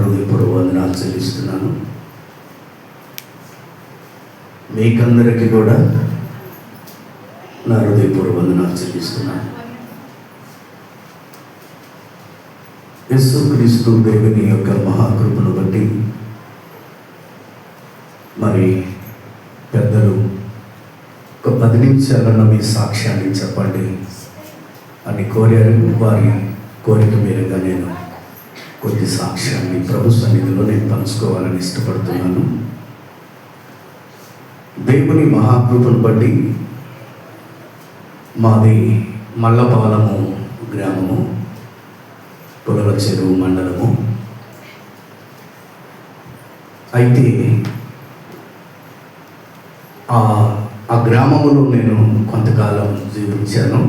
హృదయపూర్వక వందనాలు చెల్లిస్తున్నాను. మీకందరికీ కూడా నా హృదయపూర్వక వందనాలు చెల్లిస్తున్నాను. యేసుక్రీస్తు దేవుని యొక్క మహాకృపను బట్టి మరి పెద్దలు ఒక 10 నిమిషాలన్న మీ సాక్ష్యాన్ని చెప్పండి అని కోరారు. వారి కోరిక మేరగా నేను కొద్ది సాక్ష్యాన్ని ప్రభు సన్నిధిలో నేను పంచుకోవాలని ఇష్టపడుతున్నాను. దేవుని మహాకృపను బట్టి మాది మల్లపాలము గ్రామము, పులల చెరువు మండలము. అయితే ఆ గ్రామంలో నేను కొంతకాలం జీవించాను.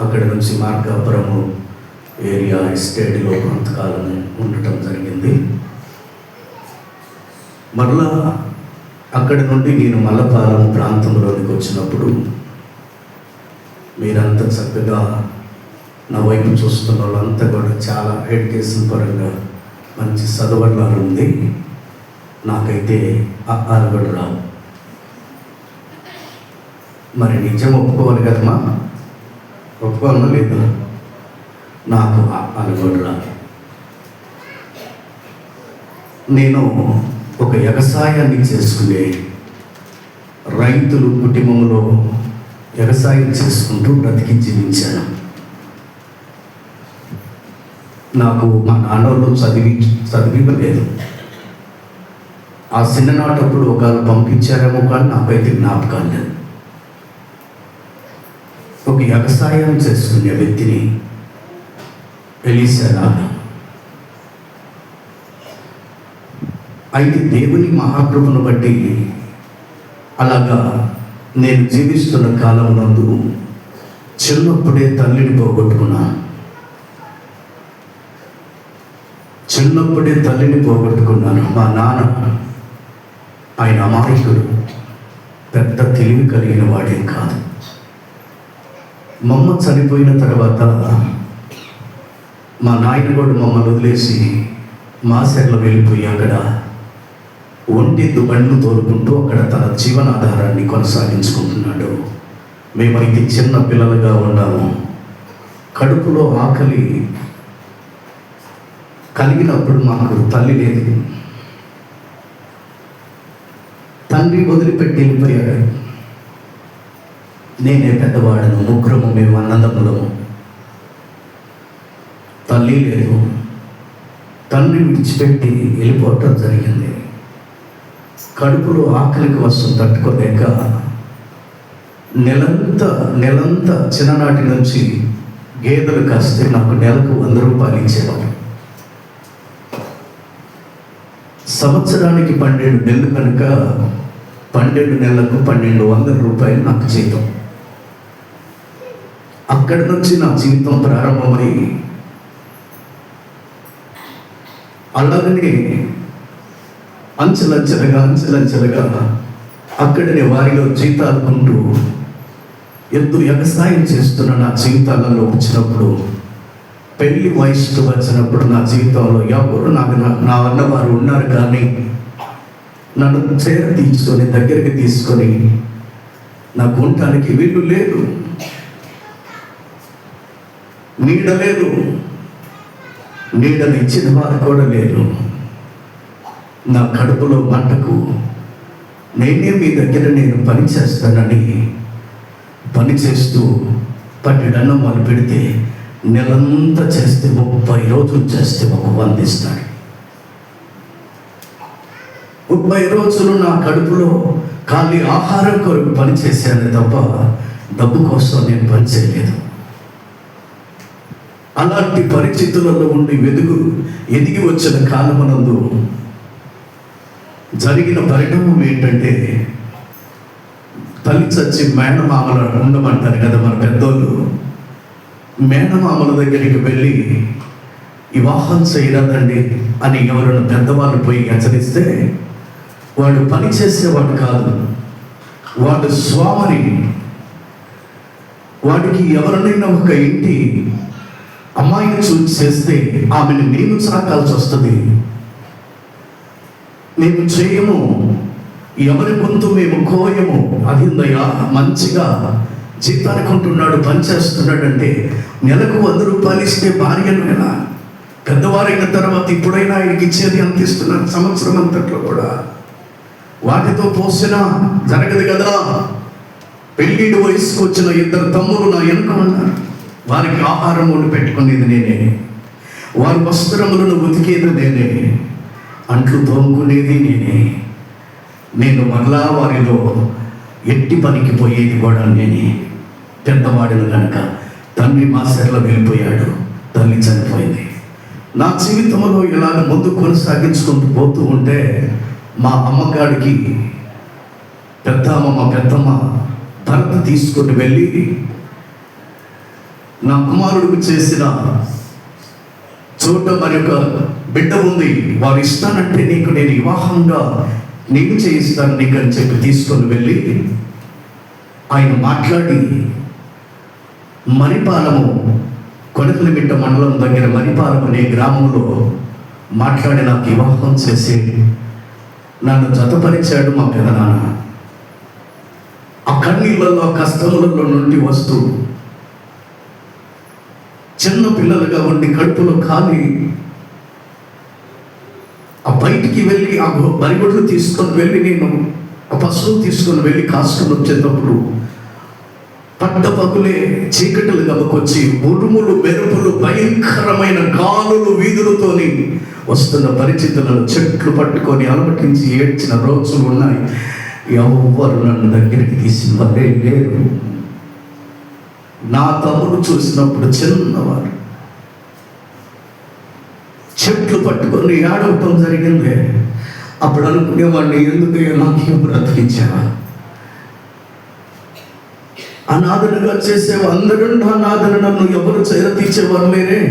అక్కడి నుంచి మార్కాపురము ఏరియా ఎస్టేట్లో కొంతకాలం ఉండటం జరిగింది. మరలా అక్కడి నుండి నేను మల్లపాలెం ప్రాంతంలోనికి వచ్చినప్పుడు మీరంతా చక్కగా నా వైపు చూస్తున్న వాళ్ళంతా కూడా చాలా ఎడ్యుకేషన్ పరంగా మంచి చదవడాలు ఉంది. నాకైతే కూడా రావు. మరి నిజం ఒప్పుకోవాలి కదమ్మా, ఒప్పుకోవాలన్నా లేదా? నాకు కూడా రాదు. నేను ఒక వ్యవసాయాన్ని చేసుకునే రైతులు కుటుంబంలో వ్యవసాయం చేసుకుంటూ బ్రతికి జీవించాను. నాకు మా నాన్నోళ్ళు చదివివ్వలేదు. ఆ చిన్ననాటప్పుడు ఒకళ్ళు పంపించారేమో కానీ నాకైతే జ్ఞాపకాలు లేదు. ఒక వ్యవసాయం చేసుకునే వ్యక్తిని ఎలీసాలాగా. అయితే దేవుని మహాకృపను బట్టి అలాగా నేను జీవిస్తున్న కాలం నందు చిన్నప్పుడే తల్లిని పోగొట్టుకున్నాను. మా నాన్న ఆయన అమాయకుడు, పెద్ద తెలివి కలిగిన వాడేం కాదు. మమ్మ చనిపోయిన తర్వాత మా నాయన కూడా మమ్మల్ని వదిలేసి మాసెర్లో వెళ్ళిపోయి అక్కడ ఒంటెద్దు బండ్లు తోలుకుంటూ అక్కడ తన జీవనాధారాన్ని కొనసాగించుకుంటున్నాడు. మేమైతే చిన్న పిల్లలుగా ఉన్నాము. కడుపులో ఆకలి కలిగినప్పుడు మాకు తల్లి లేదు. తండ్రి వదిలిపెట్టి వెళ్ళిపోయాడు. నేనే పెద్దవాడను, ముగ్గురము మేము అన్నదమ్ములము. తల్లి లేదు. తండ్రి విడిచిపెట్టి వెళ్ళిపోవటం జరిగింది. కడుపులో ఆకలికి వస్తుంది తట్టుకోలేక నెలంతా చిన్ననాటి నుంచి గేదెలు కాస్తే నాకు నెలకు 100 రూపాయలు ఇచ్చేవాడు. సంవత్సరానికి 12 నెలలు కనుక 12 నెలలకు 1200 రూపాయలు నాకు జీతం. అక్కడి నుంచి నా జీవితం ప్రారంభమై అలాగనే అంచెలంచెలుగా అక్కడనే వారిలో జీతాలు కొంటూ ఎంతో వ్యవసాయం చేస్తున్న నా జీవితాలలో వచ్చినప్పుడు, పెళ్లి వయసుకు వచ్చినప్పుడు నా జీవితంలో ఎవరు నా వల్ల వారు ఉన్నారు కానీ నన్ను దగ్గరికి తీసుకొని నాకు ఉండటానికి వీళ్ళు లేదు. నీడలు ఇచ్చిన వారు కూడా లేరు. నా కడుపులో మంటకు నేనే మీ దగ్గర నేను పని చేస్తానని పని చేస్తూ 12 అన్నం మొదలు పెడితే నెలంతా చేస్తే 30 రోజులు చేస్తే ఒక 100 ఇస్తాడు. 30 రోజులు నా కడుపులో ఖాళీ ఆహారం కొరకు పని చేశాను తప్ప డబ్బు కోసం నేను పని చేయలేదు. అలాంటి పరిస్థితులలో ఉండి ఎదిగి వచ్చిన కాలమునందు జరిగిన పరిణామం ఏంటంటే, తల్లి చచ్చి మేనమామలు ఉండమంటారు కదా మన పెద్దోళ్ళు. మేనమామల దగ్గరికి వెళ్ళి వివాహం చేయరాదండి అని ఎవరైనా పెద్దవాళ్ళు పోయి హెచ్చరిస్తే వాడు పని చేసేవాడు కాదు, వాడు స్వామిని. వాడికి ఎవరినైనా ఒక ఇంటి అమ్మాయిని చూసి చేస్తే ఆమెను నేను సాకాల్సి వస్తుంది. మేము చేయము, ఎవరి గొంతు మేము కోయము. అదిందయ్యా, మంచిగా జీతానికి ఉంటున్నాడు, పనిచేస్తున్నాడు అంటే నెలకు 100 రూపాయలు ఇస్తే భార్యను ఎలా? పెద్దవారైన తర్వాత ఇప్పుడైనా ఆయనకి ఇచ్చేది అంత ఇస్తున్నారు, సంవత్సరం అంతట్లో కూడా. వాటితో పోసినా జరగదు కదా. పెళ్ళిడు వయసుకు వచ్చిన 2 తమ్ములు నా వెనుక ఉన్నారు. వారికి ఆహారం వండి పెట్టుకునేది నేనే, వారి వస్త్రములను ఉతికేది నేనే, అంట్లు తోముకునేది నేనే. నేను మరలా వారిలో ఎట్టి పనికి పోయేది కూడా నేనే. పెద్దవాడిని కనుక తండ్రి మాస్టర్లో వెళ్ళిపోయాడు, తల్లి చనిపోయింది. నా జీవితంలో ఇలాగ ముందు కొనసాగించుకుంటూ పోతూ ఉంటే మా అమ్మగారికి మా పెద్దమ్మ భర్త తీసుకుని వెళ్ళి, నా కుమారుడికి చేసిన చోట మరి ఒక బిడ్డ ఉంది, వారు ఇస్తానంటే నీకు నేను వివాహంగా నీకు చేయిస్తాను నీకు అని చెప్పి తీసుకొని వెళ్ళి ఆయన మాట్లాడి మణిపాలము, కొనకలమిట్ట మండలం దగ్గర మణిపాలము అనే గ్రామంలో మాట్లాడి నాకు వివాహం చేసి నన్ను జతపరిచాడు మా పెదనాన్న. ఆ కన్నీళ్ళలో, కష్టములలో నుండి వస్తూ చిన్న పిల్లలుగా ఉండి కడుపులో ఖాళీ ఆ బయటికి వెళ్ళి ఆ బరిగొడ్లు తీసుకొని వెళ్ళి నేను ఆ పశువులు తీసుకొని వెళ్ళి కాసుకొని వచ్చేటప్పుడు పట్టపగులే చీకటిలు గబకొచ్చి ఉరుములు, మెరుపులు, భయంకరమైన గాలులు, వీధులతోని వస్తున్న పరిస్థితులను చెట్లు పట్టుకొని అలమటించి ఏడ్చిన రోజులు ఉన్నాయి. ఎవరు నన్ను దగ్గరికి తీసిన వాళ్ళే లేరు. నా తమ్ముడు చూసినప్పుడు చిన్నవారు చెట్లు పట్టుకొని ఆడవటం జరిగింది. అప్పుడు అనుకునేవాడిని, ఎందుకు నాకు బ్రతికించావా? అనాథనగా చేసేవా? అందరూ అనాథన, నన్ను ఎవరు చేరతీర్చేవారు లేరే.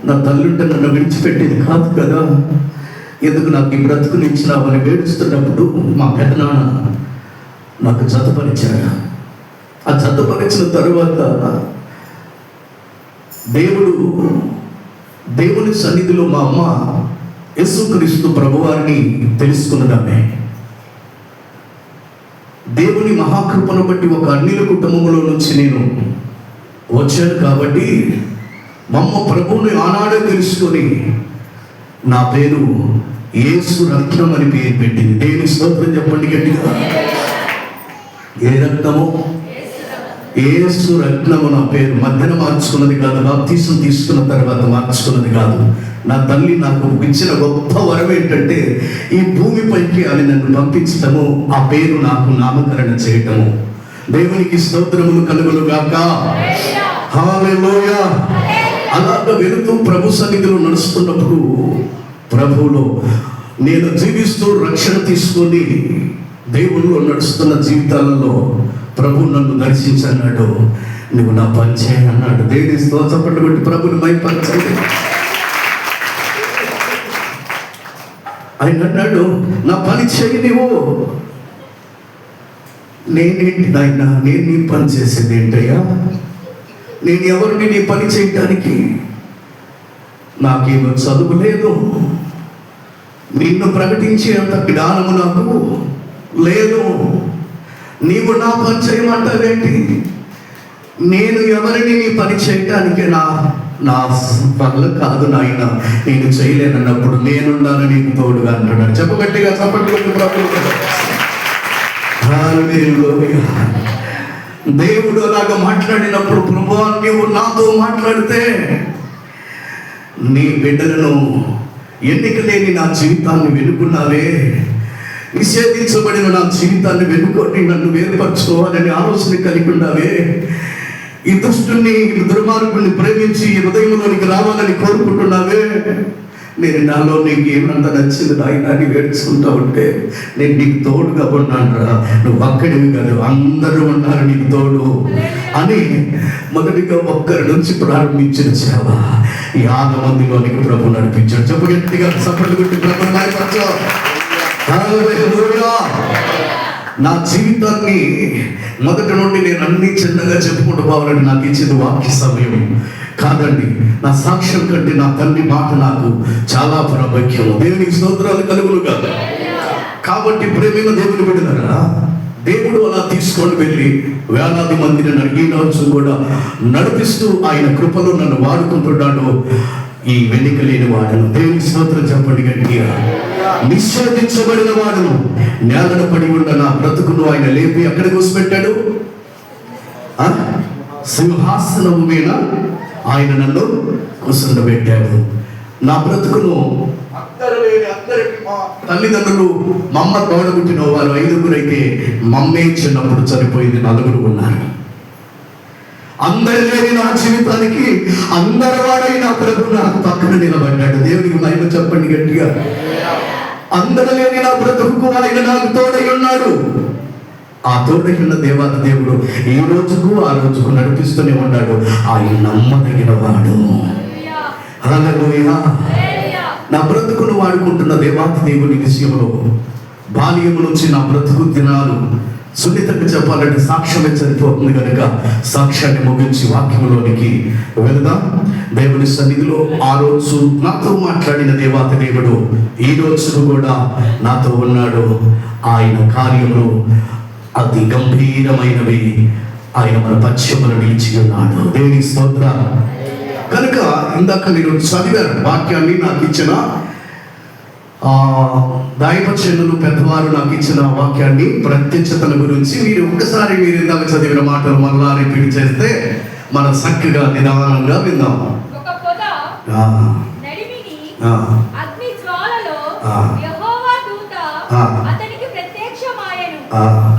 నా తల్లింటే నన్ను విడిచిపెట్టేది కాదు కదా, ఎందుకు నాకు ఈ బ్రతుకునిచ్చినావని ఏడుస్తున్నప్పుడు మా పెదనాన్న నాకు జతపరిచాడు. ఆ జతపరిచిన తరువాత దేవుని సన్నిధిలో మా అమ్మ యేసుక్రీస్తు ప్రభువారిని తెలుసుకున్నదామే. దేవుని మహాకృపను బట్టి ఒక అన్యుల కుటుంబంలో నుంచి నేను వచ్చాను కాబట్టి మా అమ్మ ప్రభువుని ఆనాడే తెలుసుకొని నా పేరు యేసు రత్నం అని పేరు పెట్టింది. దేవుని స్తోత్రం చెప్పండి గట్టిగా. ఏ రత్నము? యేసు రత్నము నా పేరు. మధ్యన మార్చుకున్నది కాదు, బాప్తీసం తీసుకున్న తర్వాత మార్చుకున్నది కాదు. నా తల్లి నాకు ఇచ్చిన గొప్ప వరం ఏంటంటే ఈ భూమిపైకి అది నన్ను పంపించటము, ఆ పేరు నాకు నామకరణ చేయటము. దేవునికి స్తోత్రములు కలుగును గాక. హల్లెలూయా. అలాగ వెళుతూ ప్రభు సన్నిధిలో నడుస్తున్నప్పుడు ప్రభువులో నేను జీవిస్తూ రక్షణ తీసుకొని దేవుల్లో నడుస్తున్న జీవితాలలో ప్రభు నన్ను దర్శించన్నాడు. నువ్వు నా పని చేయన్నాడు. దేవుని స్తోత్రపట్టు బట్టి ప్రభుని మైపరచండి. ఆయన అన్నాడు, నా పని చేయి నువ్వు. నేనేంటి నాయన, నేను నీ పని చేసేది ఏంటయ్యా? నేను ఎవరిని నీ పని చేయటానికి? నాకేమో చదువు లేదు, నిన్ను ప్రకటించే అంత జ్ఞానము నాకు లేదు. నీవు నా పని చేయమంటావేంటి? నేను ఎవరిని నీ పని చేయటానికి నా వల్ల కాదు నాయన, నేను చేయలేనన్నప్పుడు నేనున్నాను నీకు తోడుగా అంటున్నాడు. చెప్పగట్టిగా చెప్పట్లు ప్రభు. దేవుడు అలాగా మాట్లాడినప్పుడు, ప్రభువా నీవు నాతో మాట్లాడితే నీ బిడ్డలను ఎన్నిక లేని నా జీవితాన్ని వెనుకున్నావే, నిషేధించబడిన నా జీవితాన్ని వెనుకొని నన్ను వేరుపరచుకోవాలని ఆలోచన కలిగి ఉన్నావే, ఈ దుష్టుని, దుర్మార్గుని ప్రేమించి హృదయంలోనికి రావాలని కోరుకుంటున్నావే, నేను నాలో నీకు ఏమన్నా నచ్చింది నాయన అని వేడుచుకుంటా ఉంటే నేను నీకు తోడుగా ఉన్నాను రా. నువ్వు అక్కడివి కాదు, అందరూ ఉన్నారు నీకు తోడు అని మొదటిగా ఒక్కరి నుంచి ప్రారంభించిన సేవ 50 మందిలోనికి ప్రభు నడిపించాడు. చెప్పు గట్టిగా సపోర్ట్ కొట్టి ప్రభు నాయకత్వం. హల్లెలూయా. నా జీవితాన్ని మొదటి నుండి నేను అన్ని చిన్నగా చెప్పుకుంటూ పోవాలని నాకు ఇచ్చింది వాక్య సమయం. కాదండి, నా సాక్ష్యం కంటే నా తండ్రి మాట నాకు చాలా ప్రాముఖ్యము. దేవునికి స్తోత్రాలు కలుగునుగా. కాబట్టి ప్రేమైన దేవుని బిడ్డలారా, దేవుడు అలా తీసుకొని వెళ్ళి వేలాది మందిని ఈ రోజు కూడా నడిపిస్తూ ఆయన కృపలో నన్ను వాడుకుంటున్నాడు. ఈ వెనుక లేని వాడును. దేవుని స్తోత్రం చెప్పండి గట్టిగా. నిషేధించబడిన వాడును, నేలన పడి ఉన్న నా బ్రతుకును ఆయన లేపి ఎక్కడ కూర్చోబెట్టాడు? సింహాసనము మీద ఆయన నన్ను కూర్చుండబెట్టాడు. నా బ్రతుకును అందరికి మా తల్లిదండ్రులు మమ్మ తోడబుట్టిన వారు 5గురు అయితే మమ్మే చిన్నప్పుడు చనిపోయింది 4 ఉన్నారు. అందరి లేని నా జీవితానికి అందరి వాడైన ప్రభు నాకు పక్కన నిలబడ్డాడు. దేవునికి మహిమ చెప్పండి గట్టిగా. అందరి లేని నా బ్రతుకు ఆయన నాకు తోడై ఉన్నాడు. ఆ తోడై ఉన్న దేవాది దేవుడు ఈ రోజుకు ఆ రోజుకు నడిపిస్తూనే ఉన్నాడు. ఆయన నమ్మదగిన వాడు. హల్లెలూయా. నా బ్రతుకును వాడుకుంటున్న దేవాది దేవుని విషయంలో బాల్యము నుంచి నా బ్రతుకు దినాలు సున్నితంగా చెప్పాలంటే సాక్ష్యమే సరిపోతుంది కనుక సాక్ష్యాన్ని ముగించి వాక్యంలోనికి వెళదాం. దేవుని సన్నిధిలో ఆ రోజు నాతో మాట్లాడిన దేవాది దేవుడు ఈ రోజు కూడా నాతో ఉన్నాడు. ఆయన కార్యములు అతి గంభీరమైనవి. ఆయన మన పశ్చిమను నిలిచి ఉన్నాడు. దేవుని స్తోత్రం. కనుక ఇందాక నేను చదివాను వాక్యాన్ని, నాకు ఇచ్చిన దైవజనులు పెద్దవారు నాకు ఇచ్చిన వాక్యాన్ని, ప్రత్యక్షతల గురించి మీరు ఇందాక చదివిన మాటలు మళ్ళా రిపీట్ చేస్తే మన చక్కగా నిదానంగా విందాం.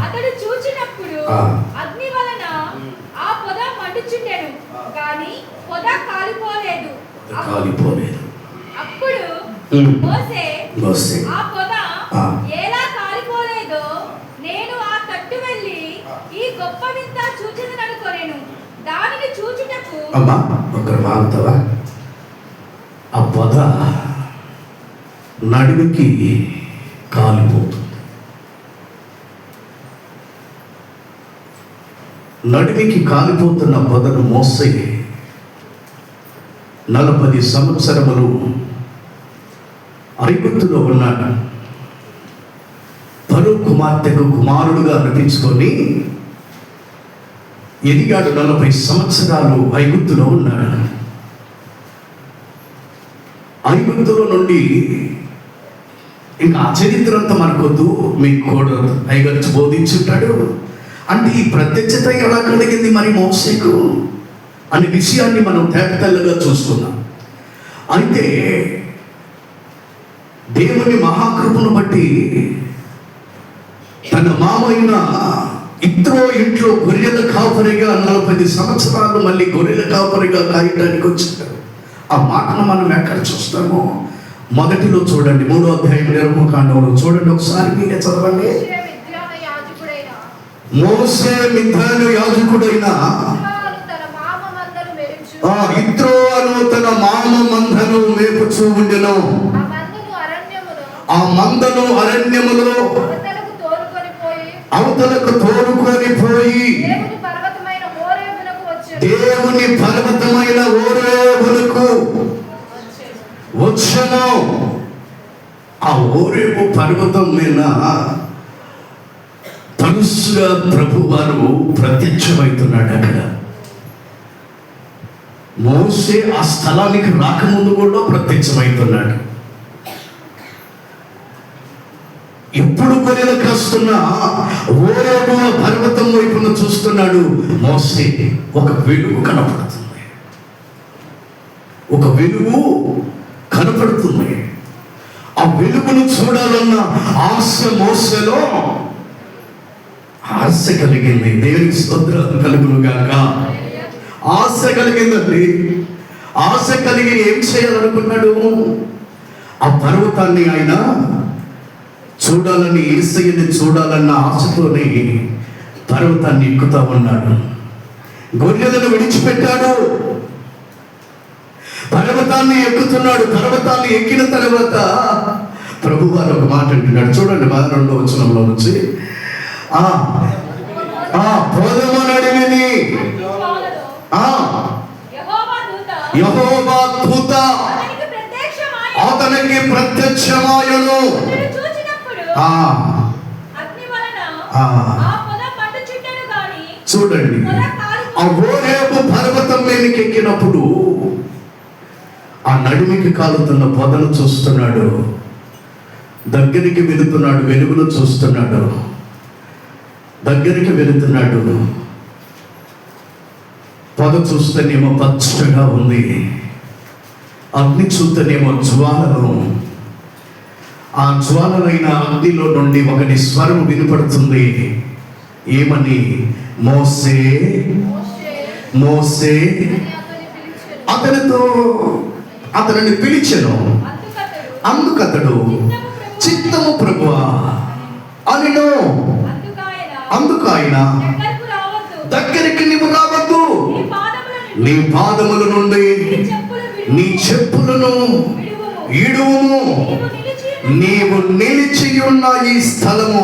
అతడు చూచినప్పుడు అగ్ని వలన ఆ పొద మండుచుండెను, కానీ పొద కాలిపోలేదు. అప్పుడు మోసే ఆ పొద ఎలా కాలిపోలేదో నేను ఆ తట్టు వెళ్ళి ఈ గొప్ప వింత చూచెదననుకొనెను. దానిని చూచుటకు అమ్మా ఒకరు వాగుతావా? ఆ పొద నడుముకి కాలిపోతుంది. నడిమికి కాలిపోతున్న పొదను మోసే 40 సంవత్సరములు ఐగుప్తులో ఉన్నాడు. ఫరో కుమార్తెకు కుమారుడుగా అనిపించుకొని ఎదిగాడు. 40 సంవత్సరాలు ఐగుప్తులో ఉన్నాడు. ఐగుప్తులో నుండి ఇంకా ఆ చరిత్ర అంతా మనకొద్దు, మీకు కూడా ఐగర్చి బోధించుంటాడు. అంటే ఈ ప్రత్యక్షత ఎలా కలిగింది మరి మోసేకు అనే విషయాన్ని మనం తేటతెల్లగా చూస్తున్నాం. అయితే దేవుని మహాకృపను బట్టి తన మామైన ఇత్రో ఇంట్లో గొర్రెల కాపరిగా 40 సంవత్సరాలు మళ్ళీ గొర్రెల కాపరిగా కాయడానికి వచ్చాడు. ఆ మాటను మనం ఎక్కడ చూస్తామో మొదటిలో చూడండి, 3వ అధ్యాయం నిర్గమకాండంలో చూడండి ఒకసారి, మీరే చదవండి. మోసే మిద్యాను యాజకుడైన ఇత్రో అను తన మామ మందను మేపుచూ ఉండెను. ఆ మందను అరణ్యములో అవతలకు తోడుకొని పోయి దేవుని పర్వతమైన హోరేబునకు వచ్చెను. ఆ హోరేబు పర్వతం మీద తరుసుగా ప్రభు వారు ప్రత్యక్షమవుతున్నాడు. అక్కడ మోసే ఆ స్థలానికి రాకముందు కూడా ప్రత్యక్షమవుతున్నాడు. ఎప్పుడు గొర్రెలు కాస్తున్నా హోరేబు పర్వతం వైపున చూస్తున్నాడు మోసే. ఒక వెలుగు కనపడుతుంది, ఒక వెలుగు కనపడుతుంది. ఆ వెలుగును చూడాలన్న ఆశ మోసేలో ఆశ కలిగింది. దేవునికి స్తోత్రం కలుగును గాక. ఆశ కలిగిందండి. ఆశ కలిగి ఏం చేయాలనుకున్నాడు? ఆ పర్వతాన్ని ఆయన చూడాలని, యేసయ్యని చూడాలన్న ఆశతోనే పర్వతాన్ని ఎక్కుతా ఉన్నాడు. గొర్రెలను విడిచిపెట్టాడు, పర్వతాన్ని ఎక్కుతున్నాడు. పర్వతాన్ని ఎక్కిన తర్వాత ప్రభువారు ఒక మాట అంటున్నాడు. చూడండి 2వ వచనంలో నుంచి, పోదమనడివిని యెహోవా దూత అతనికి అతనికి ప్రత్యక్షమాయెను. ప్రత్యక్షమాయెను. అతడు చూచినప్పుడు ఆ అగ్ని వలన ఆ. ఆ పొద మండుచుండెను గాని చూడండి, పొద కాలి ఆ హోరేబు పర్వతం మీదకి ఎక్కినప్పుడు ఆ నడిమికి కాలుతున్న పొదను చూస్తున్నాడు, దగ్గరికి వెళుతున్నాడు, వెలుగును చూస్తున్నాడు, దగ్గరికి వెళుతున్నాడు. పొద చూస్తేనేమో పచ్చగా ఉంది, అగ్ని చూస్తేనేమో జ్వాలలు. ఆ జ్వాలలైన అగ్నిలో నుండి ఒకటి స్వరం వినపడుతుంది. ఏమని? మోసే మోసే. అతనితో అతనిని పిలిచెను. అందుకతడు చిత్తము ప్రభువా అనిను. అందుకు ఆయన దగ్గరికి నీవు రావద్దు, నీ పాదముల నుండి నీ చెప్పులను ఇడువుము, నీవు నిలిచి ఉన్న ఈ స్థలము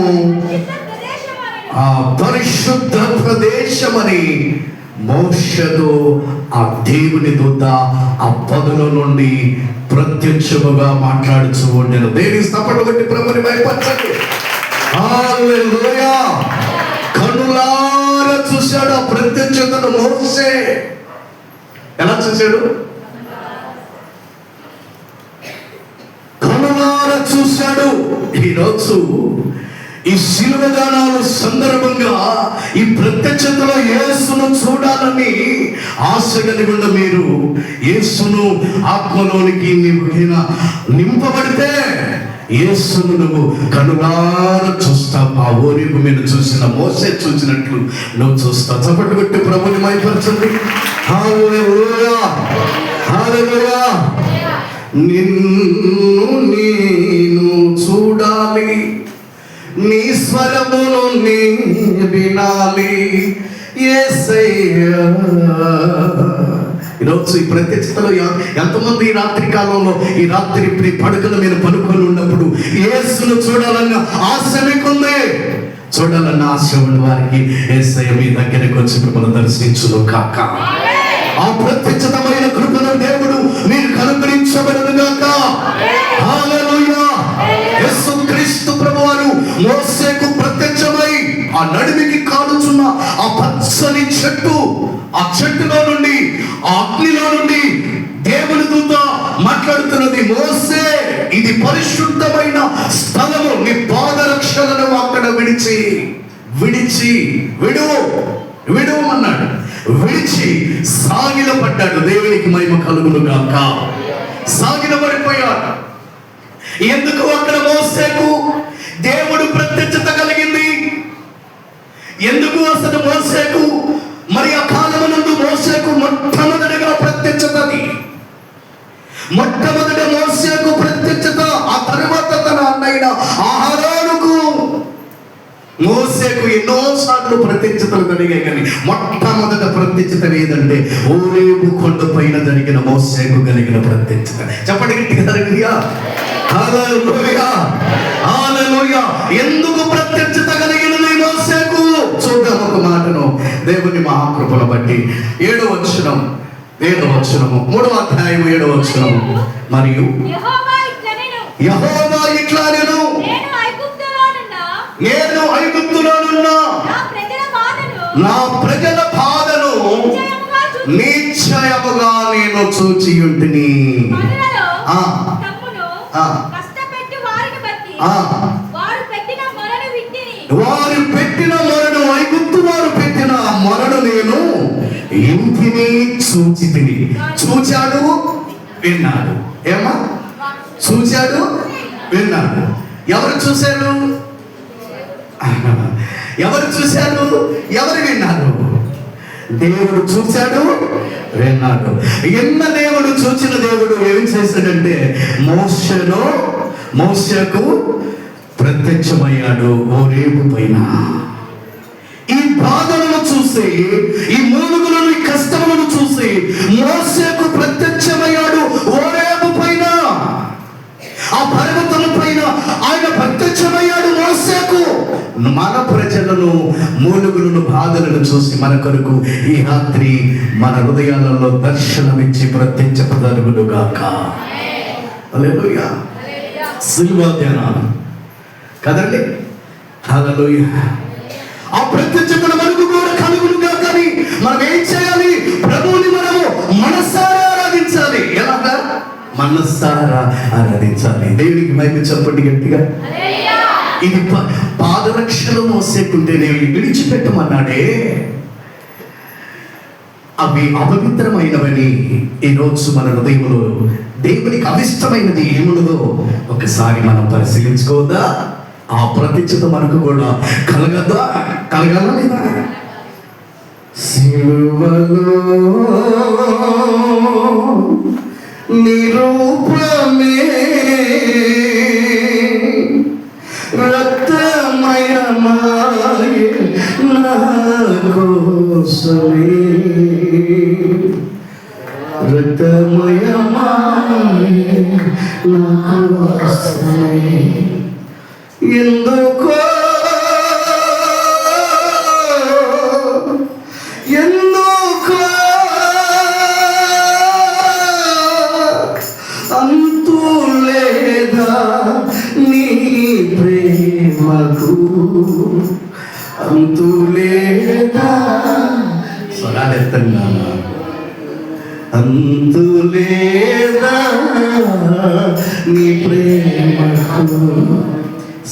ఆ పరిశుద్ధ ప్రదేశమని మోషతో ఆ దేవుని దూత ఆ పొదలో నుండి ప్రత్యక్షముగా మాట్లాడుతూ ఉండెను. దేని స్థపడు బట్టి ప్రభుని భయపరచండి. హల్లెలూయా. కనులారా చూశాడు ఆ ప్రత్యక్షతను మోసే. ఎలా చూశాడు? కనులారా చూశాడు. ఈరోజు ఈ శిలువ గానాలు సందర్భంగా ఈ ప్రత్యక్షతలో యేసును చూడాలని ఆశ కలిగి ఉన్న మీరు, యేసును ఆత్మలోనికి నింపబడితే యేసును నువ్వు కనులారా చూస్తావు. ఆ ఓరిపు మీద చూసిన మోసే చూసినట్లు నువ్వు చూస్తావు. చప్పట్లు కొట్టి ప్రభుని మైపరచండి. హల్లెలూయా, హల్లెలూయా. నిన్ను నేను చూడాలి, నీ స్వరమును నీ వినాలి యేసయ్యా. ఈరోజు ఈ ప్రత్యక్షతలో ఎంతమంది ఈ రాత్రి కాలంలో ఈ రాత్రి పడుకల మీద పడుకొని ఉన్నప్పుడు యేసును చూడాలన్న ఆశ మీకుంది? చూడాలన్న ఆశ ఉన్న వారికి యేసయ్య మీ దగ్గరికి వచ్చి మిమ్మల్ని దర్శించును కాక. ఆ ప్రత్యక్షతమైన కృపను దేవుడు మీరు కనుగరించబడను గాక. హల్లెలూయా. యేసుక్రీస్తు ప్రభువారు మోసేకు ప్రత్యక్షమై ఆ నడిమికి కాలుచున్న ఆ పచ్చని చెట్టు, ఆ చెట్టులో నుండి ఆ అగ్నిలో నుండి దేవుని దూత మాట్లాడుతున్నది, మోసే ఇది పరిశుద్ధమైన స్థలము, నీ పాదరక్షలను అక్కడ విడిచి విడువమన్నాడు. విడిచి సాగిల పడ్డాడు. దేవునికి మహిమ కలుగును గాక. సాగిల పడిపోయాడు. ఎందుకు అక్కడ మోసేకు దేవుడు ప్రత్యక్షత కలిగింది? ఎందుకు అసలు మోసేకు మరి ఆ కాలమునందు మోసేకు మొట్టమొదటిగా ప్రత్యక్షతది? మొట్టమొదటి మోసేకు ప్రత్యక్షత, ఆ తర్వాత తన అన్నయ్య అహరోనుకు మోసేకు ఎన్నోసార్లు ప్రత్యక్షతలు కలిగాయి. కానీ మొట్టమొదట ప్రత్యక్షత ఏదంటే హోరేబు కొండ పైన జరిగిన మోసేకు కలిగిన ప్రత్యక్షత. చెప్పండి గట్టిగా. హల్లెలూయా, హల్లెలూయా. ఎందుకు ప్రత్యక్షత కలిగినది మోసేకు? చూద్దాం ఒక మాటను దేవుని మహాకృపను బట్టి. 7వ వచనం, 3వ అధ్యాయం 7వ వచనం. మరియు యెహోవా ఇట్లా నేను ఐగుప్తులోనున్న నా ప్రజల బాధను నిశ్చయముగా నేను చూచి ఉంటిని. వారు పెట్టిన మొరను, ఐగుప్తు వారు పెట్టిన మొరను నేను ఇంటిని చూచి తిని. చూచాడు, విన్నాడు. ఏమా? చూచాడు, విన్నాడు. ఎవరు చూశారు? ఎవరు చూశారు? ఎవరు విన్నారు? దేవుడు చూశాడు, విన్నాడు. ఎన్న దేవుడు చూచిన దేవుడు ఏం చేశాడంటే మోషేకు ప్రత్యక్షమయ్యాడు హోరేబు పైన. ఈ బాధలను చూసి, ఈ మూలుగులను, ఈ కష్టములను చూసి మోషేకు ప్రత్యక్షమయ్యాడు హోరేబు పైన. ఆ పర్వతం పైన ఆయన ప్రత్యక్షమయ్యాడు మోషేకు. మన ప్రజలను మూలుగులను బాధలను చూసి మన కొరకు ఈ రాత్రి మన హృదయాలలో దర్శనమిచ్చి ప్రత్యక్షపదలుగులుగాక. హల్లెలూయా. సిల్వ ధ్యానం కదండి. హల్లెలూయా. ఆ ప్రత్యక్షతను మనకు కూడా కలుగులుగా. కానీ మనం ఏం చేయాలి? ప్రభువుని మనము మనసారా ఆరాధించాలి. ఎలాగా? మనసారా ఆరాధించాలి. దేవునికి మహిమ చెప్పండి గట్టిగా. ఇది పాదరక్షణ మోసేకుంటే నేను విడిచిపెట్టమన్నాడే. అవి అపవిత్రమైనవని ఈరోజు మన హృదయంలో దేవునికి అవిష్టమైనది ఏమున్నదో ఒకసారి మనం పరిశీలించుకోవద్దా? ఆ ప్రత్యక్షత మనకు కూడా కలగదా? కలగాలా లేదా? సిలువలో నిరూపమే రక్తమయమాయే నా కోసమే, రక్తమయమాయే నా కోసమే. ఎందుకో ఎందుకో అంతు లేదా నీ ప్రేమకు, అంతు లేదా. స్వరాలెత్తంగా. అంతు లేదా నీ ప్రేమకు,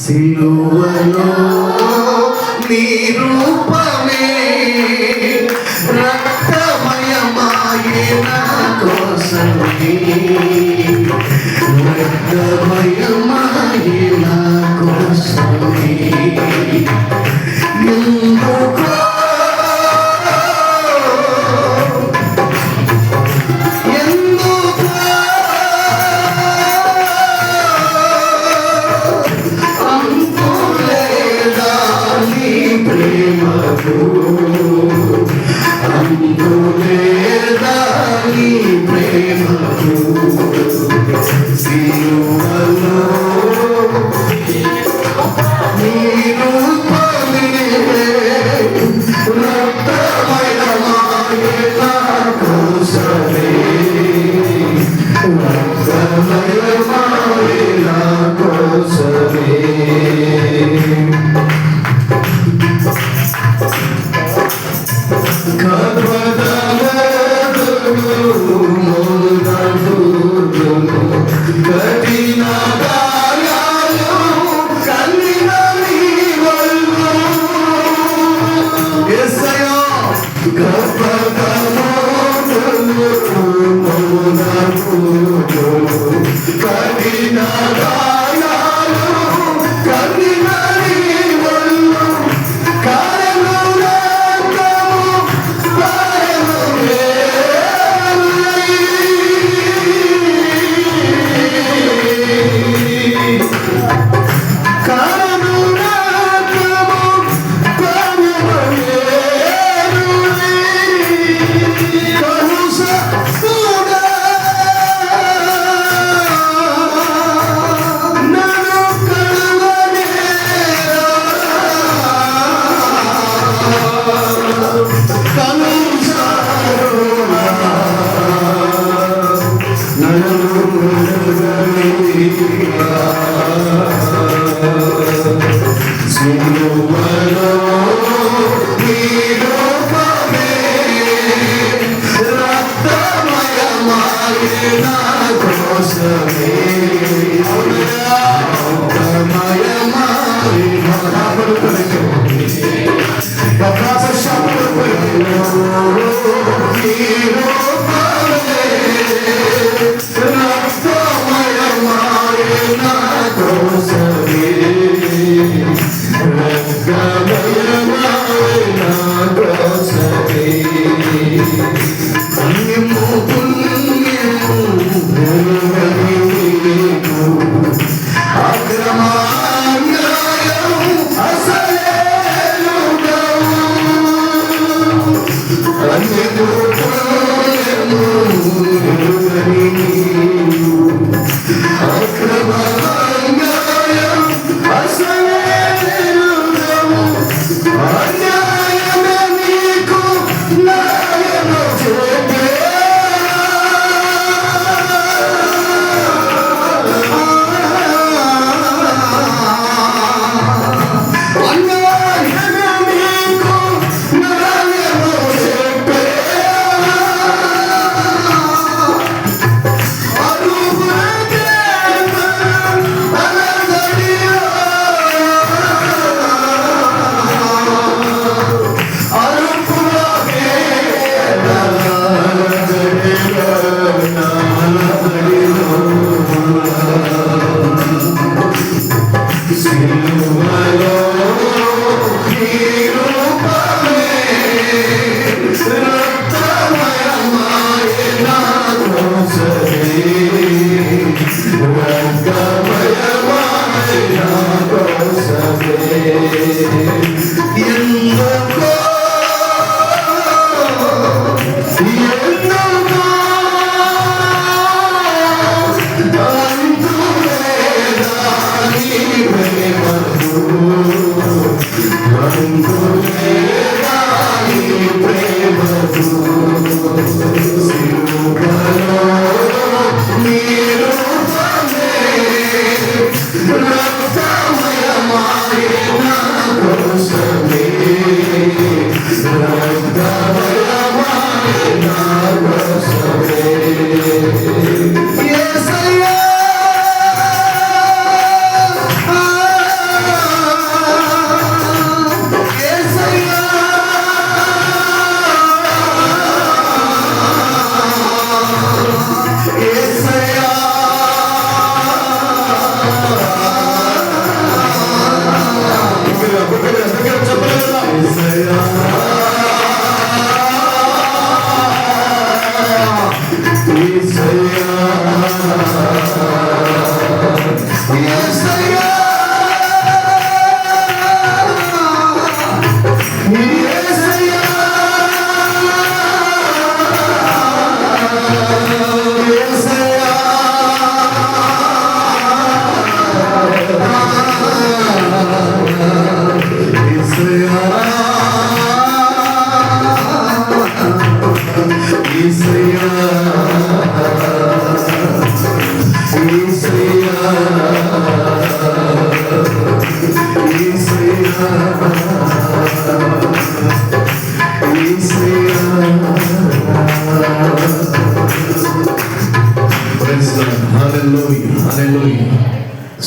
సిలువలో నీ రూపమే రక్తమయమాయే నా కోసమే, రక్తమయమాయే నా కోసమే. ఎందుకో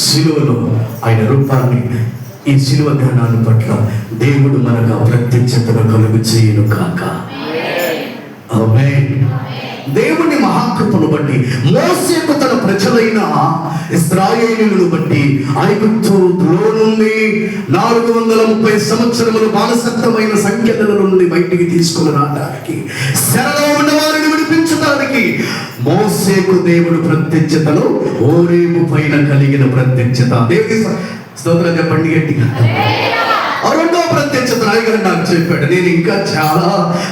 శిలువలో ఆయన రూపాన్ని, ఈ శిలువ ధ్యానాన్ని పట్ల దేవుడు మనకు ప్రత్యక్షతను కలుగు చేయును కాక. ఆమేన్. దేవుని మహాకృపను బట్టి మోసేకు తన ప్రజలైన ఇశ్రాయేలీయులను బట్టి ఐగుప్తులో నుండి 430 సంవత్సరములు బానిసత్వమైన సంఖ్యల నుండి బయటికి తీసుకుని రావడానికి, శరలో ఉన్న వారిని విడిపించడానికి మోసేకు దేవుడు ప్రత్యక్షతను హోరేబు పైన కలిగిన ప్రత్యక్షత. దేవుని స్తోత్రం చెప్పండి గట్టిగా. రెండో ప్రత్యక్షత నాయకుడు నాకు చెప్పాడు. నేను ఇంకా చాలా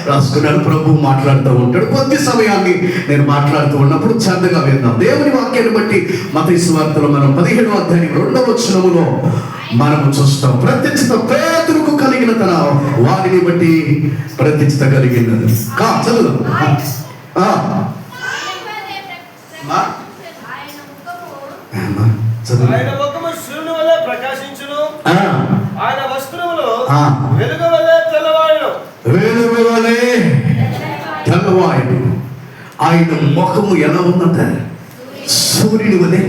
రాసుకున్నాను. ప్రభు మాట్లాడుతూ ఉంటాడు. కొద్ది సమయాన్ని నేను మాట్లాడుతూ ఉన్నప్పుడు శ్రద్ధగా విందాం. దేవుని వాక్యాన్ని బట్టి మత్తయి సువార్తలో మనం 17వ అధ్యాయం 2వ వచనములో మనము చూస్తాం. ప్రత్యక్షత పేతురుకు కలిగిన తన వారిని బట్టి ప్రత్యక్షత కలిగినది. చదువు. ఆయన ముఖము సూర్యుని వలె ప్రకాశించును, ఆయన వస్త్రములు వెలుగు వలె తెల్లవాయును. వెలుగు వలె తెల్లవాయును. ఆయన ముఖము ఎలా ఉన్నట? సూర్యుని వలె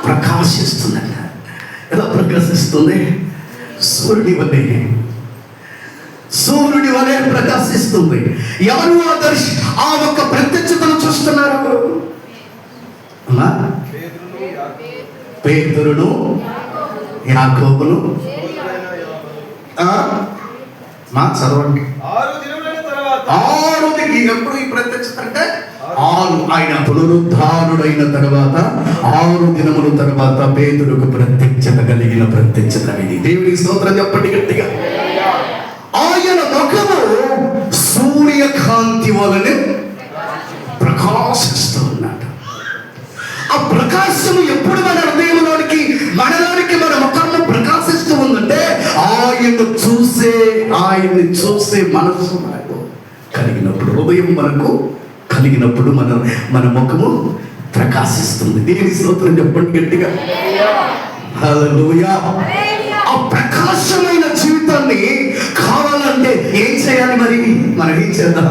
ప్రకాశిస్తుందట. ఎలా ప్రకాశిస్తుంది? సూర్యుని వలె, సూర్యుడి వలె ప్రకాశిస్తుంది. ఎవరు ఆ ఒక్క ప్రత్యక్షతను చూస్తున్నారు? పేతురును, యాకోబును. చదవండి. 6 దినముల తరువాత, 6 ఎప్పుడు ఈ ప్రత్యక్షత అంటే 6 ఆయన పునరుద్ధానుడైన తర్వాత 6 దినముల తర్వాత పేతురుకు ప్రత్యక్షత కలిగిన ప్రత్యక్షత ఇది. దేవుని స్తోత్రం చెప్పండి గట్టిగా. ఆయన ముఖము సూర్యకాంతి వలన ప్రకాశిస్తూ ఉన్నాడు. ఆ ప్రకాశము ఎప్పుడు మన హృదయంలోనికి, మనలోనికి, మన ముఖము ప్రకాశిస్తూ ఉందంటే ఆయన్ని చూసే మనసు మనకు కలిగినప్పుడు, హృదయం మనకు కలిగినప్పుడు మన ముఖము ప్రకాశిస్తుంది. దేవుని స్తోత్రం చెప్పండి గట్టిగా. హల్లెలూయా. ఆ ప్రకాశమైన జీవితాన్ని కావాలంటే ఏం చేయాలి? మరి మనం ఏం చేద్దాం?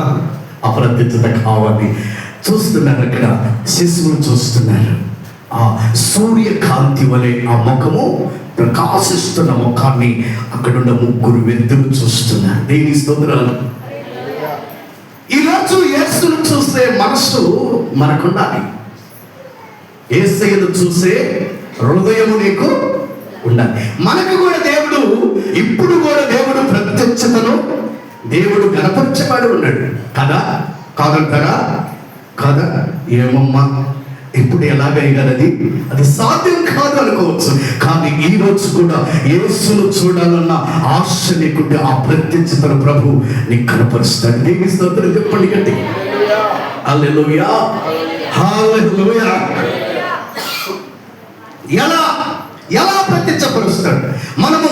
అప్రత్యక్షత కావాలి. చూస్తున్నారు అక్కడ శిశువులు చూస్తున్నారు. ఆ సూర్యకాంతి వలె ఆ ముఖము ప్రకాశిస్తున్న ముఖాన్ని అక్కడున్న 3 వ్యక్తులు చూస్తున్నారు. దేవుని స్తోత్రాలు. ఈరోజు యేసును చూసే మనసు మనకుండాలి. యేసయ్యను చూసే హృదయము నీకు ఉండాలి. మనకు కూడా దేవుడు, ఇప్పుడు కూడా దేవుడు ప్రత్యక్షతను దేవుడు కనపరచబడి ఉన్నాడు కదా. కాదంటారా? కదా. ఏమమ్మా, ఇప్పుడు ఎలాగైనది? అది సాధ్యం కాదు అనుకోవచ్చు. కానీ ఈ రోజు కూడా యేసును చూడాలన్న ఆశ నీకుంటే ఆ ప్రత్యక్షతను ప్రభు నీకు కనపరుస్తాడు. దేవుని స్తోత్రం చెప్పండి గట్టి. హల్లెలూయా, హల్లెలూయా. ఎలా వస్తాడు. మనము